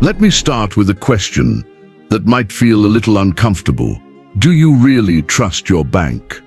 Let me start with a question that might feel a little uncomfortable. Do you really trust your bank?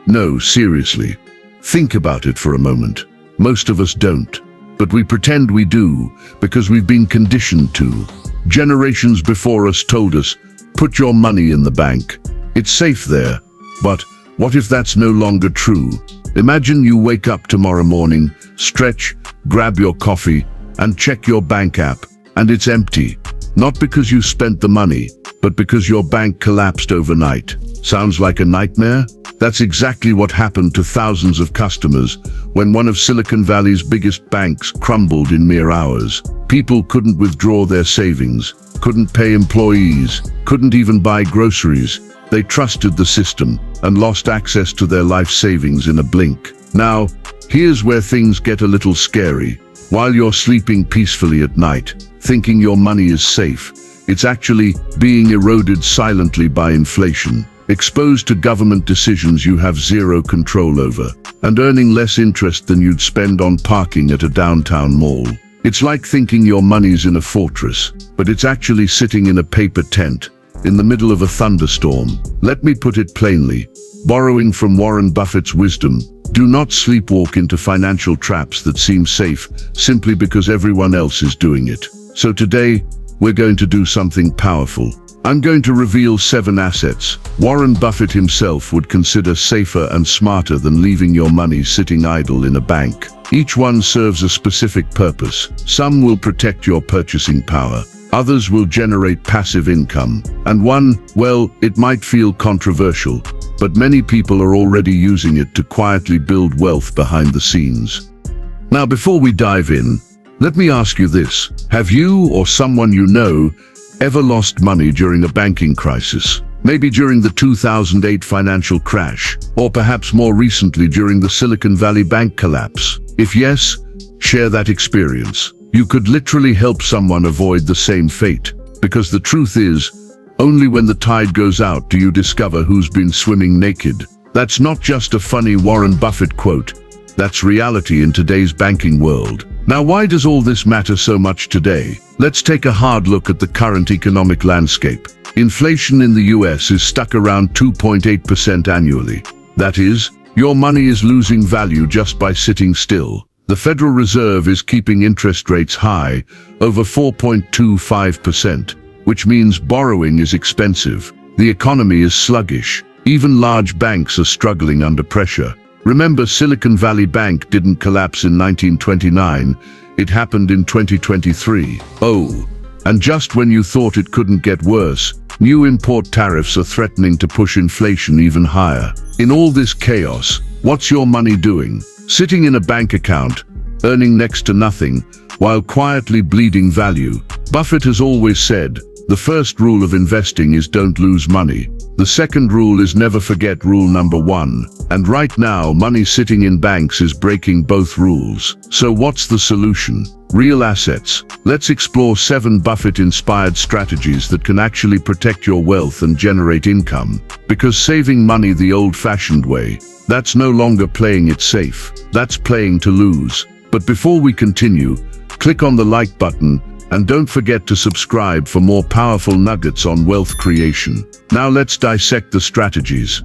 No, seriously. Think about it for a moment. Most of us don't, but we pretend we do because we've been conditioned to. Generations before us told us, put your money in the bank. It's safe there. But what if that's no longer true? Imagine you wake up tomorrow morning, stretch, grab your coffee, and check your bank app, and it's empty. Not because you spent the money, but because your bank collapsed overnight. Sounds like a nightmare? That's exactly what happened to thousands of customers when one of Silicon Valley's biggest banks crumbled in mere hours. People couldn't withdraw their savings, couldn't pay employees, couldn't even buy groceries. They trusted the system and lost access to their life savings in a blink. Now, here's where things get a little scary. While you're sleeping peacefully at night, thinking your money is safe, it's actually being eroded silently by inflation, exposed to government decisions you have zero control over, and earning less interest than you'd spend on parking at a downtown mall. It's like thinking your money's in a fortress, but it's actually sitting in a paper tent, in the middle of a thunderstorm. Let me put it plainly. Borrowing from Warren Buffett's wisdom, do not sleepwalk into financial traps that seem safe simply because everyone else is doing it. So today, we're going to do something powerful. I'm going to reveal 7 assets Warren Buffett himself would consider safer and smarter than leaving your money sitting idle in a bank. Each one serves a specific purpose. Some will protect your purchasing power. Others will generate passive income. And one, well, it might feel controversial, but many people are already using it to quietly build wealth behind the scenes. Now, before we dive in, let me ask you this. Have you or someone you know ever lost money during a banking crisis? Maybe during the 2008 financial crash, or perhaps more recently during the Silicon Valley Bank collapse? If yes, share that experience. You could literally help someone avoid the same fate, because the truth is, only when the tide goes out do you discover who's been swimming naked. That's not just a funny Warren Buffett quote. That's reality in today's banking world. Now, why does all this matter so much today? Let's take a hard look at the current economic landscape. Inflation in the US is stuck around 2.8% annually. That is, your money is losing value just by sitting still. The Federal Reserve is keeping interest rates high, over 4.25%, which means borrowing is expensive. The economy is sluggish. Even large banks are struggling under pressure. Remember, Silicon Valley Bank didn't collapse in 1929. It happened in 2023. Oh, and just when you thought it couldn't get worse, new import tariffs are threatening to push inflation even higher. In all this chaos, what's your money doing? Sitting in a bank account, earning next to nothing, while quietly bleeding value. Buffett has always said, the first rule of investing is don't lose money. The second rule is never forget rule number 1. And right now, money sitting in banks is breaking both rules. So what's the solution? Real assets. Let's explore 7 Buffett-inspired strategies that can actually protect your wealth and generate income. Because saving money the old-fashioned way, that's no longer playing it safe. That's playing to lose. But before we continue, click on the like button and don't forget to subscribe for more powerful nuggets on wealth creation. Now let's dissect the strategies.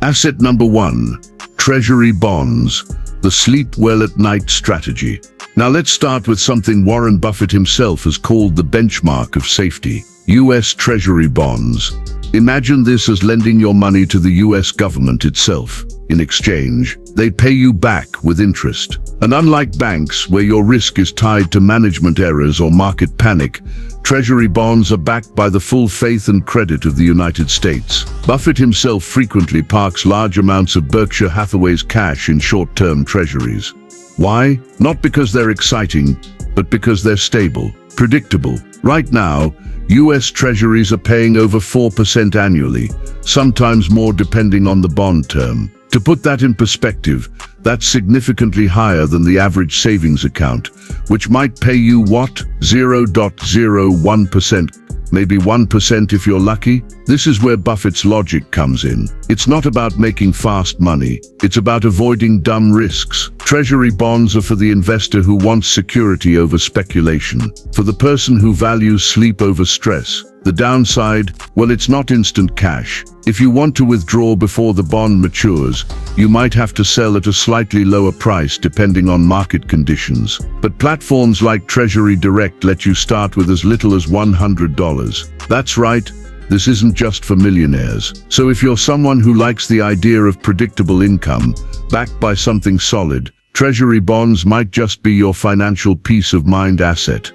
Asset number 1, Treasury Bonds, the sleep well at night strategy. Now let's start with something Warren Buffett himself has called the benchmark of safety, US Treasury Bonds. Imagine this as lending your money to the US government itself. In exchange, they pay you back with interest. And unlike banks, where your risk is tied to management errors or market panic, Treasury bonds are backed by the full faith and credit of the United States. Buffett himself frequently parks large amounts of Berkshire Hathaway's cash in short-term treasuries. Why? Not because they're exciting, but because they're stable, predictable. Right now, US Treasuries are paying over 4% annually, sometimes more depending on the bond term. To put that in perspective, that's significantly higher than the average savings account, which might pay you what? 0.01%. maybe 1% if you're lucky. This is where Buffett's logic comes in. It's not about making fast money, it's about avoiding dumb risks. Treasury bonds are for the investor who wants security over speculation, for the person who values sleep over stress. The downside, well, it's not instant cash. If you want to withdraw before the bond matures, you might have to sell at a slightly lower price depending on market conditions. But platforms like Treasury Direct let you start with as little as $100. That's right, this isn't just for millionaires. So if you're someone who likes the idea of predictable income, backed by something solid, Treasury bonds might just be your financial peace of mind asset.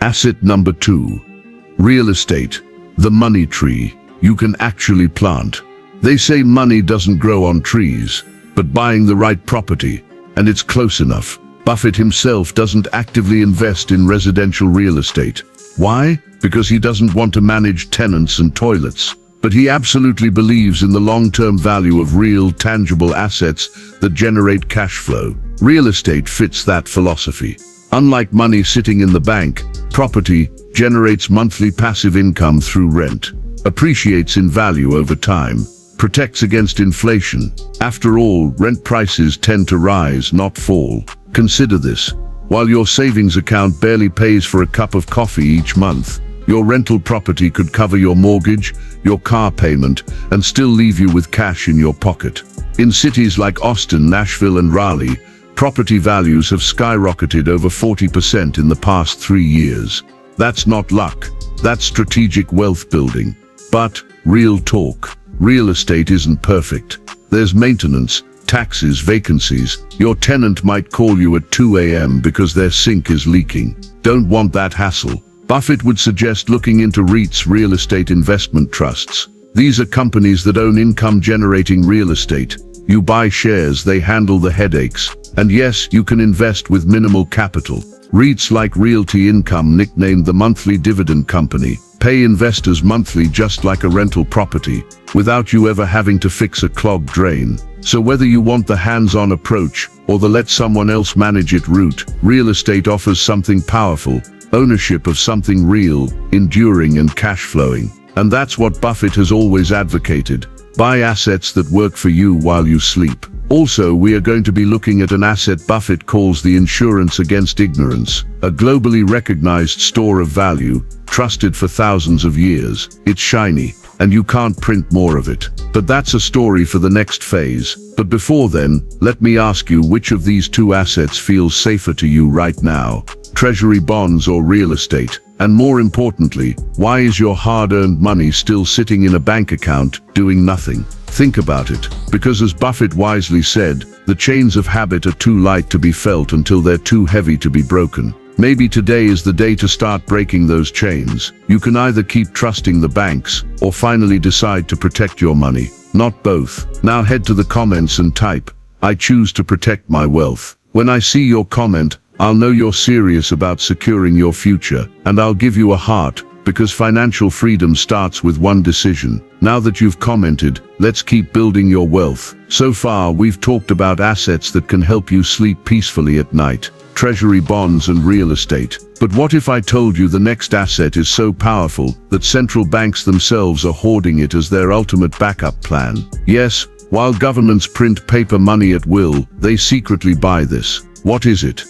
Asset number 2. Real estate, the money tree you can actually plant. They say money doesn't grow on trees, but buying the right property, and it's close enough. Buffett himself doesn't actively invest in residential real estate. Why? Because he doesn't want to manage tenants and toilets. But he absolutely believes in the long-term value of real, tangible assets that generate cash flow. Real estate fits that philosophy. Unlike money sitting in the bank, property generates monthly passive income through rent, appreciates in value over time, protects against inflation. After all, rent prices tend to rise, not fall. Consider this. While your savings account barely pays for a cup of coffee each month, your rental property could cover your mortgage, your car payment, and still leave you with cash in your pocket. In cities like Austin, Nashville, and Raleigh, property values have skyrocketed over 40% in the past 3 years. That's not luck, that's strategic wealth building. But, real talk, real estate isn't perfect. There's maintenance, taxes, vacancies. Your tenant might call you at 2 a.m. because their sink is leaking. Don't want that hassle. Buffett would suggest looking into REITs, real estate investment trusts. These are companies that own income-generating real estate. You buy shares, they handle the headaches. And yes, you can invest with minimal capital. REITs, like Realty Income, nicknamed the monthly dividend company, pay investors monthly just like a rental property, without you ever having to fix a clogged drain. So whether you want the hands-on approach or the let someone else manage it route, real estate offers something powerful, ownership of something real, enduring and cash flowing. And that's what Buffett has always advocated. Buy assets that work for you while you sleep. Also, we are going to be looking at an asset Buffett calls the insurance against ignorance, a globally recognized store of value, trusted for thousands of years. It's shiny, and you can't print more of it. But that's a story for the next phase. But before then, let me ask you, which of these two assets feels safer to you right now? Treasury bonds or real estate? And more importantly, why is your hard-earned money still sitting in a bank account, doing nothing? Think about it, because as Buffett wisely said, the chains of habit are too light to be felt until they're too heavy to be broken. Maybe today is the day to start breaking those chains. You can either keep trusting the banks, or finally decide to protect your money. Not both. Now head to the comments and type, "I choose to protect my wealth." When I see your comment, I'll know you're serious about securing your future, and I'll give you a heart, because financial freedom starts with one decision. Now that you've commented, let's keep building your wealth. So far, we've talked about assets that can help you sleep peacefully at night, treasury bonds and real estate. But what if I told you the next asset is so powerful that central banks themselves are hoarding it as their ultimate backup plan? Yes, while governments print paper money at will, they secretly buy this. What is it?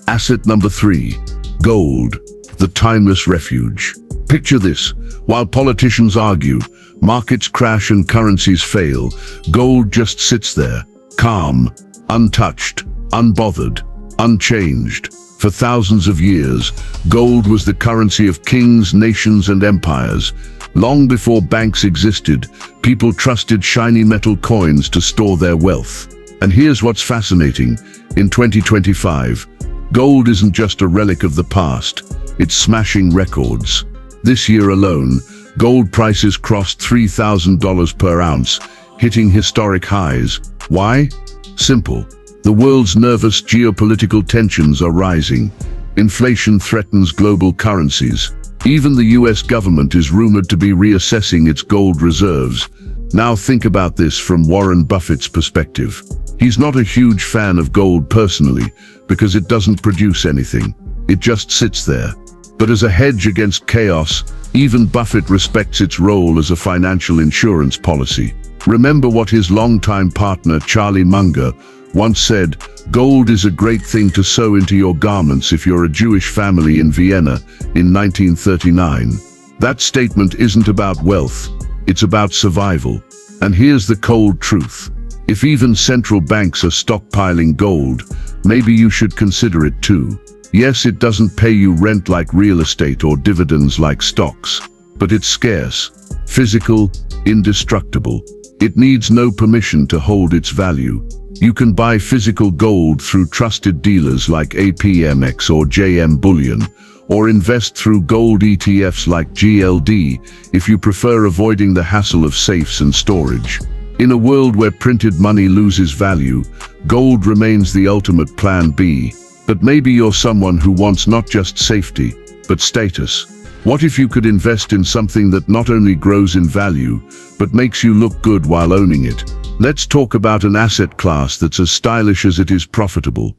Asset number 3, gold, the timeless refuge. Picture this: while politicians argue, markets crash and currencies fail, gold just sits there, calm, untouched, unbothered, unchanged. For thousands of years, gold was the currency of kings, nations, and empires. Long before banks existed, people trusted shiny metal coins to store their wealth. And here's what's fascinating. In 2025, gold isn't just a relic of the past, it's smashing records. This year alone, gold prices crossed $3,000 per ounce, hitting historic highs. Why? Simple. The world's nervous geopolitical tensions are rising. Inflation threatens global currencies. Even the US government is rumored to be reassessing its gold reserves. Now think about this from Warren Buffett's perspective. He's not a huge fan of gold personally, because it doesn't produce anything. It just sits there. But as a hedge against chaos, even Buffett respects its role as a financial insurance policy. Remember what his longtime partner Charlie Munger once said: "Gold is a great thing to sew into your garments if you're a Jewish family in Vienna in 1939. That statement isn't about wealth, it's about survival. And here's the cold truth. If even central banks are stockpiling gold, maybe you should consider it too. Yes, it doesn't pay you rent like real estate or dividends like stocks, but it's scarce, physical, indestructible. It needs no permission to hold its value. You can buy physical gold through trusted dealers like APMX or JM Bullion, or invest through gold ETFs like GLD if you prefer avoiding the hassle of safes and storage. In a world where printed money loses value, gold remains the ultimate plan B. But maybe you're someone who wants not just safety, but status. What if you could invest in something that not only grows in value, but makes you look good while owning it? Let's talk about an asset class that's as stylish as it is profitable.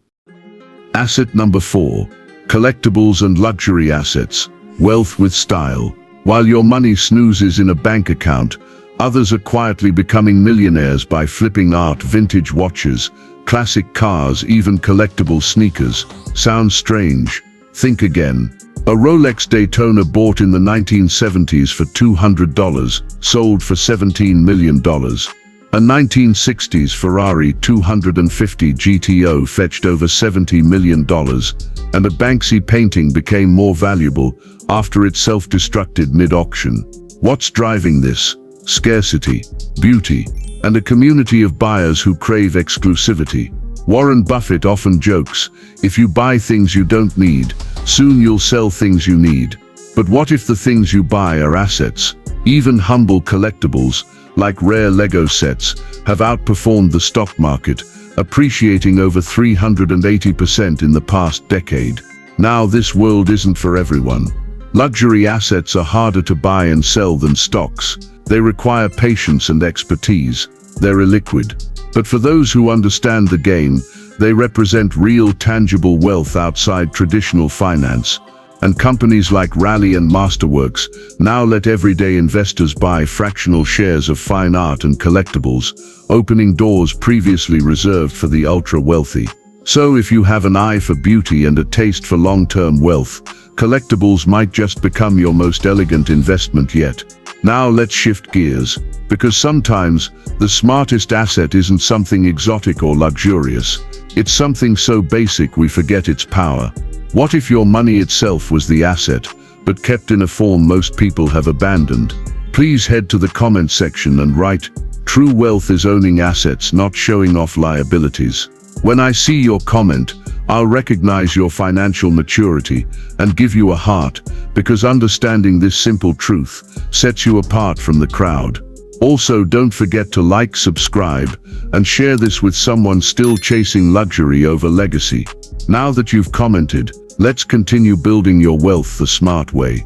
Asset number 4. Collectibles and luxury assets. Wealth with style. While your money snoozes in a bank account, others are quietly becoming millionaires by flipping art, vintage watches, classic cars, even collectible sneakers. Sounds strange? Think again. A Rolex Daytona bought in the 1970s for $200, sold for $17 million. A 1960s Ferrari 250 GTO fetched over $70 million, and a Banksy painting became more valuable after it self-destructed mid-auction. What's driving this? Scarcity, beauty, and a community of buyers who crave exclusivity. Warren Buffett often jokes, if you buy things you don't need, soon you'll sell things you need. But what if the things you buy are assets? Even humble collectibles, like rare Lego sets, have outperformed the stock market, appreciating over 380% in the past decade. Now, this world isn't for everyone. Luxury assets are harder to buy and sell than stocks. They require patience and expertise. They're illiquid. But for those who understand the game, they represent real tangible wealth outside traditional finance. And companies like Raleigh and Masterworks now let everyday investors buy fractional shares of fine art and collectibles, opening doors previously reserved for the ultra-wealthy. So if you have an eye for beauty and a taste for long-term wealth, collectibles might just become your most elegant investment yet. Now let's shift gears, because sometimes the smartest asset isn't something exotic or luxurious. It's something so basic we forget its power. What if your money itself was the asset, but kept in a form most people have abandoned? Please head to the comment section and write, "True wealth is owning assets, not showing off liabilities." When I see your comment, I'll recognize your financial maturity and give you a heart, because understanding this simple truth sets you apart from the crowd. Also, don't forget to like, subscribe, and share this with someone still chasing luxury over legacy. Now that you've commented, let's continue building your wealth the smart way.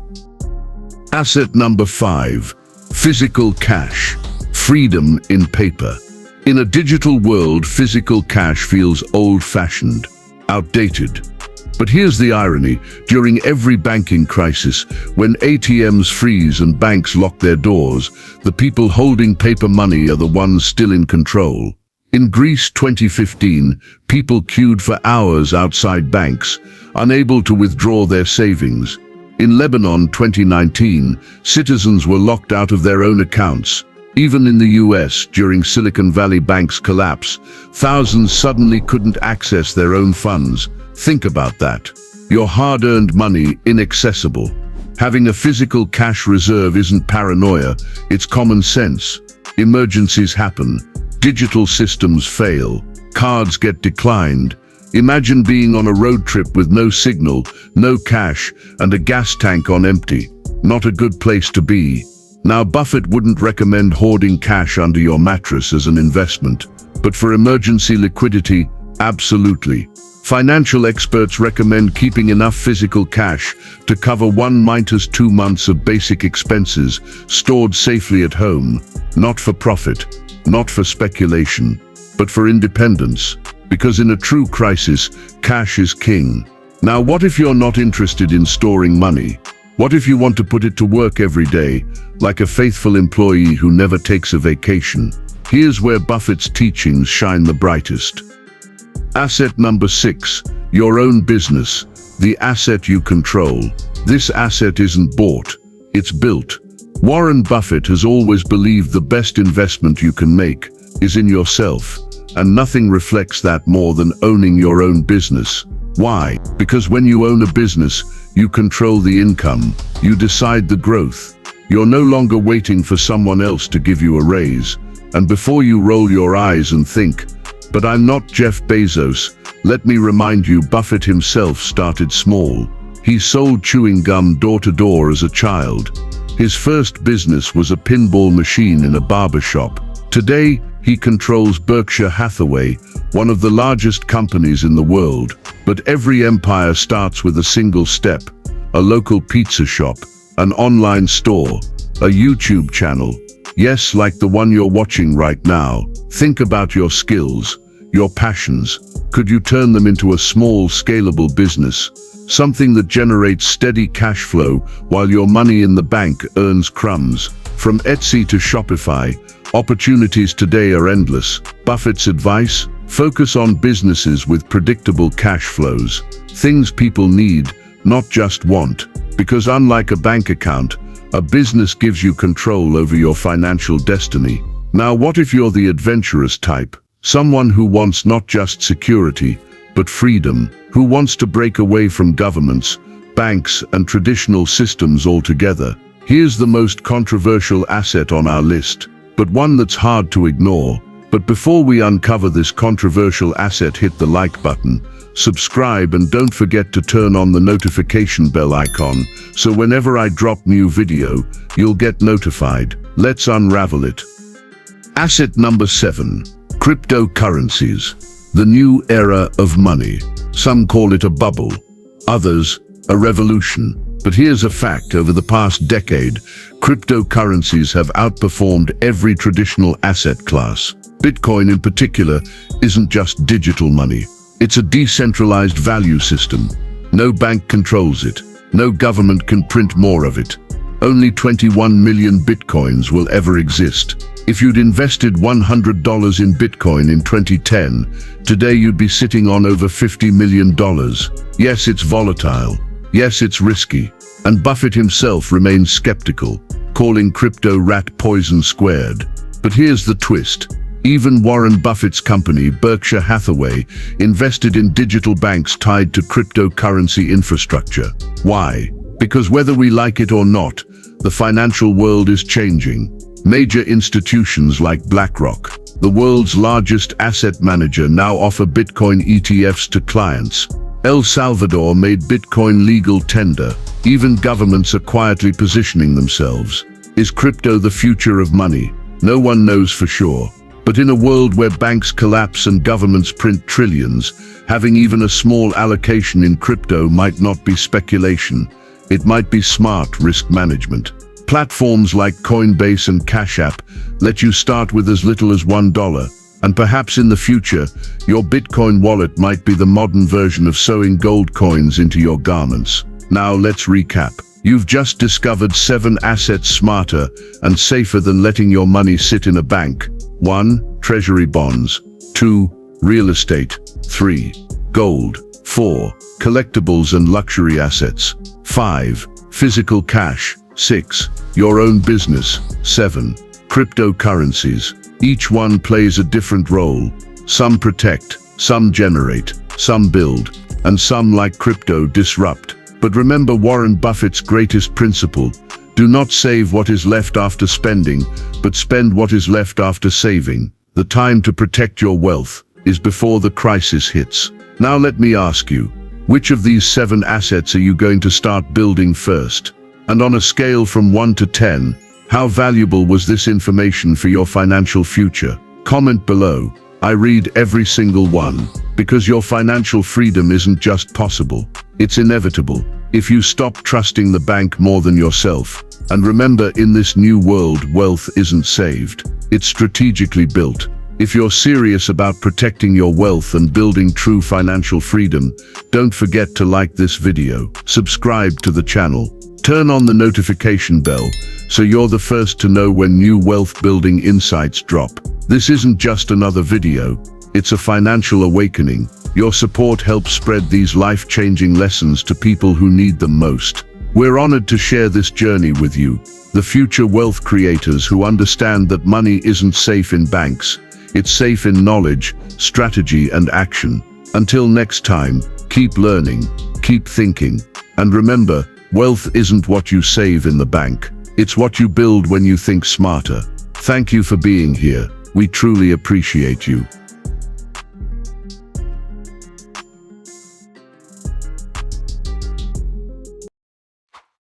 Asset number 5. Physical cash. Freedom in paper. In a digital world, physical cash feels old-fashioned, outdated. But here's the irony: during every banking crisis, when ATMs freeze and banks lock their doors, the people holding paper money are the ones still in control. In Greece 2015, people queued for hours outside banks, unable to withdraw their savings. In Lebanon 2019, citizens were locked out of their own accounts. Even in the US, during Silicon Valley Bank's collapse, thousands suddenly couldn't access their own funds. Think about that. Your hard-earned money inaccessible. Having a physical cash reserve isn't paranoia, it's common sense. Emergencies happen. Digital systems fail. Cards get declined. Imagine being on a road trip with no signal, no cash, and a gas tank on empty. Not a good place to be. Now, Buffett wouldn't recommend hoarding cash under your mattress as an investment, but for emergency liquidity, absolutely. Financial experts recommend keeping enough physical cash to cover 1–2 months of basic expenses, stored safely at home, not for profit, not for speculation, but for independence. Because in a true crisis, cash is king. Now, what if you're not interested in storing money? What if you want to put it to work every day, like a faithful employee who never takes a vacation? Here's where Buffett's teachings shine the brightest. Asset number 6, your own business, the asset you control. This asset isn't bought, it's built. Warren Buffett has always believed the best investment you can make is in yourself, and nothing reflects that more than owning your own business. Why? Because when you own a business, you control the income, you decide the growth. You're no longer waiting for someone else to give you a raise. And before you roll your eyes and think, "But I'm not Jeff Bezos," let me remind you, Buffett himself started small. He sold chewing gum door to door as a child. His first business was a pinball machine in a barber shop. Today, he controls Berkshire Hathaway, one of the largest companies in the world. But every empire starts with a single step: a local pizza shop, an online store, a YouTube channel. Yes, like the one you're watching right now. Think about your skills, your passions. Could you turn them into a small, scalable business? Something that generates steady cash flow while your money in the bank earns crumbs. From Etsy to Shopify, opportunities today are endless. Buffett's advice? Focus on businesses with predictable cash flows. Things people need, not just want. Because unlike a bank account, a business gives you control over your financial destiny. Now, what if you're the adventurous type? Someone who wants not just security, but freedom, who wants to break away from governments, banks, and traditional systems altogether. Here's the most controversial asset on our list, but one that's hard to ignore. But before we uncover this controversial asset, hit the like button, subscribe, and don't forget to turn on the notification bell icon, so whenever I drop new video, you'll get notified. Let's unravel it. Asset number 7, cryptocurrencies, the new era of money. Some call it a bubble, others a revolution. But here's a fact: over the past decade, cryptocurrencies have outperformed every traditional asset class. Bitcoin in particular isn't just digital money. It's a decentralized value system. No bank controls it. No government can print more of it. Only 21 million Bitcoins will ever exist. If you'd invested $100 in Bitcoin in 2010, today you'd be sitting on over $50 million. Yes, it's volatile. Yes, it's risky. And Buffett himself remains skeptical, calling crypto rat poison squared. But here's the twist. Even Warren Buffett's company, Berkshire Hathaway, invested in digital banks tied to cryptocurrency infrastructure. Why? Because whether we like it or not, the financial world is changing. Major institutions like BlackRock, the world's largest asset manager, now offer Bitcoin ETFs to clients. El Salvador made Bitcoin legal tender. Even governments are quietly positioning themselves. Is crypto the future of money? No one knows for sure. But in a world where banks collapse and governments print trillions, having even a small allocation in crypto might not be speculation. It might be smart risk management. Platforms like Coinbase and Cash App let you start with as little as $1. And perhaps in the future, your Bitcoin wallet might be the modern version of sewing gold coins into your garments. Now let's recap. You've just discovered 7 assets smarter and safer than letting your money sit in a bank. 1. Treasury Bonds. 2. Real estate. 3. Gold. 4. Collectibles and luxury assets. 5. Physical cash. 6. Your own business. 7. Cryptocurrencies. Each one plays a different role. Some protect, some generate, some build, and some, like crypto, disrupt. But remember Warren Buffett's greatest principle: do not save what is left after spending, but spend what is left after saving. The time to protect your wealth is before the crisis hits. Now let me ask you, which of these 7 assets are you going to start building first? And on a scale from 1 to 10, how valuable was this information for your financial future? Comment below. I read every single one, because your financial freedom isn't just possible, it's inevitable. If you stop trusting the bank more than yourself. And remember, in this new world, wealth isn't saved, it's strategically built. If you're serious about protecting your wealth and building true financial freedom, don't forget to like this video, subscribe to the channel, turn on the notification bell so you're the first to know when new wealth-building insights drop. This isn't just another video, it's a financial awakening. Your support helps spread these life-changing lessons to people who need them most. We're honored to share this journey with you, the future wealth creators who understand that money isn't safe in banks. It's safe in knowledge, strategy, and action. Until next time, keep learning, keep thinking, and remember, wealth isn't what you save in the bank. It's what you build when you think smarter. Thank you for being here. We truly appreciate you.